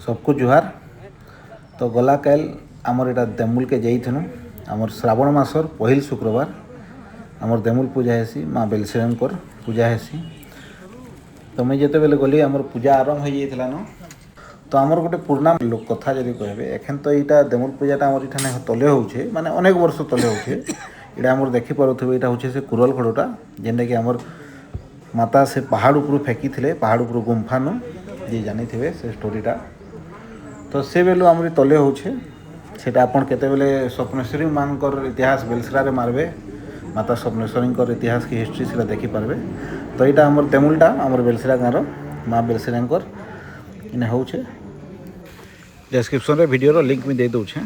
सबको जुहार। तो गला काल आमर एटा देमुल के जाइथनु आमर श्रावण मासर पहिल शुक्रवार आमर देमुल पूजा हेसी माँ बेलसेरंकर पूजा हेसी। तो मुझे जिते बेले गली आमर पूजा आरंभ हो जाइଥିଲା न। तो आमर गोटे पुराना लोक कथा जदि कहबे एखन तो यहाँ देमुल पूजाटा आमर इठाने तले होउछे माने अनेक वर्ष तले होउछे। इटा आमर देखि पारुथबे इटा होछे से कुरल खड़ोटा जेनटा कि आमर माता से पहाड़ ऊपर फेंकी थिले पहाड़ ऊपर गुंफा नु जे जानी थिबे से स्टोरीटा। तो से बेलू आमरी तले होछे सेटा आपन केतेबेले स्वप्नेश्वरी मानकर इतिहास बेलसरा मारबे माता स्वप्नेश्वरी इतिहास की हिस्ट्री से देखी पारबे। तो यहाँ आमर तेमुलटा आमर बेलसरा गाँव माँ बेलसरांकर इने होछे। डिस्क्रिप्शन रे वीडियो रो लिंक भी दे दउछे।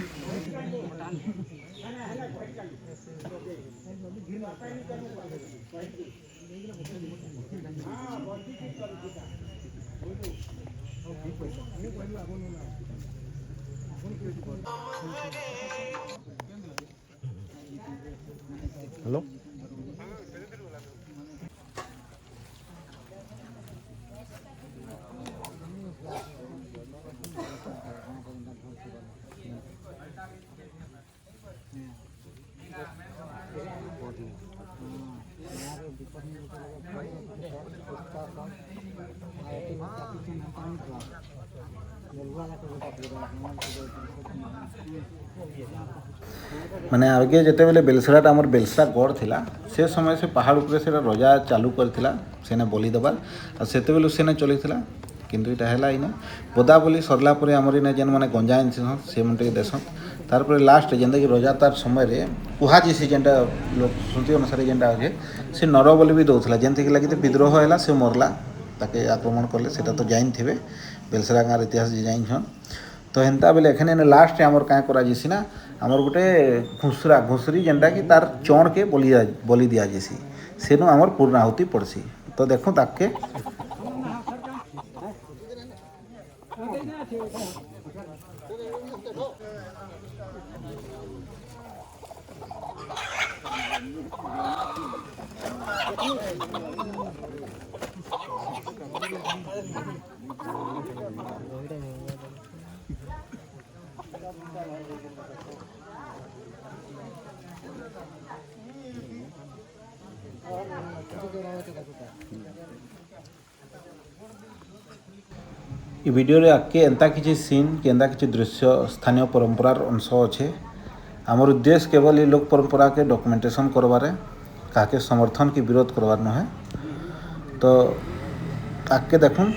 हेलो माने आगे जिते बेले बेलसराटा आमर बेलसरा गढ़ थिला से समय से पहाड़ उपरे से रजा चालू करथिला सेने बलि दबार आ सेते बेलु सेने चलिथिला किंतु इटा हैला इने बोदा बोली सरला परे आमर इने जेन माने गंजा इनसन से मनटे देसन तार परे लास्ट जेंदा कि रजा तार समय रे कुहा जेसी जेंटा लोक सुनती अनुसार जेंटा होजे से नर बोली भी दउथला जेंति कि लागि विद्रोह हैला से मरला ताके आक्रमण करले सेटा तो जाइन थिबे बेलसरा गाँव इतिहास जे जाइन छन। तो हेन्ता बेले एखने लास्ट आमर क्या करा जेसी ना आमर गोटे घुसरा घुसरी जेनटा कि तार चौड़ के बलि दिया जेसी सेनु आमर पूर्णाहुति पड़सी। तो देखो ताके ये वीडियो रे आके एंता किसी सीन कि एंता किसी दृश्य स्थानीय परंपरार अंश अच्छे। आमर उद्देश्य केवल ये लोक परंपरा के डॉक्यूमेंटेशन करवारे काके समर्थन की विरोध करवार न है। तो आके देखूँ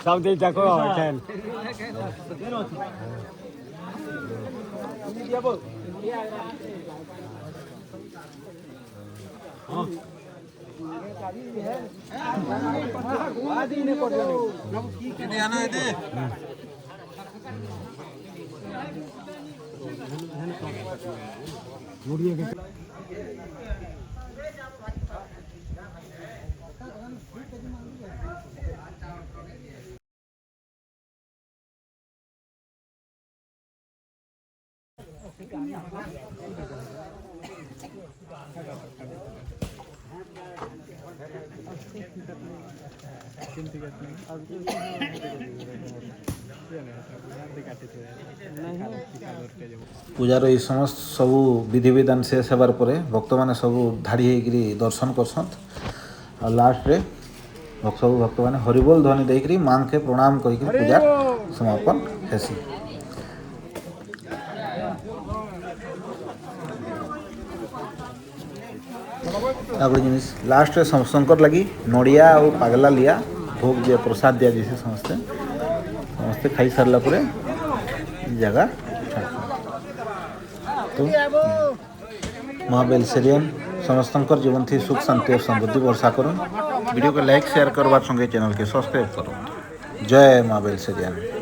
सब दिन तक होटल ପୂଜାର ଏଇ ସମସ୍ତ ସବୁ ବିଧିବିଧାନ ଶେଷ ହେବାର ପରେ ଭକ୍ତମାନେ ସବୁ ଧାଡ଼ି ହେଇକିରି ଦର୍ଶନ କରସନ୍ ଆଉ ଲାଷ୍ଟରେ ସବୁ ଭକ୍ତମାନେ ହରିବୋଲ ଧ୍ୱନି ଦେଇକିରି ମା'କେ ପ୍ରଣାମ କରିକିରି ପୂଜା ସମାପନ ହେସି। ତାପରେ ଜିନିଷ ଲାଷ୍ଟରେ ସମସ୍ତଙ୍କର ଲାଗି ନଡ଼ିଆ ଆଉ ପାଗଲା ଲିଆ ଭୋଗ ଦିଆ ପ୍ରସାଦ ଦିଆଯାଇଛି ସମସ୍ତେ ଖାଇସାରିଲା ପରେ ଜାଗା ତ माँ बेलसेरियन समस्तंकर जीवन थी सुख शांति और समृद्धि वर्षा करूँ। वीडियो को लाइक शेयर करवा संगे चैनल के सब्सक्राइब करूँ। जय माँ बेलसेरियन।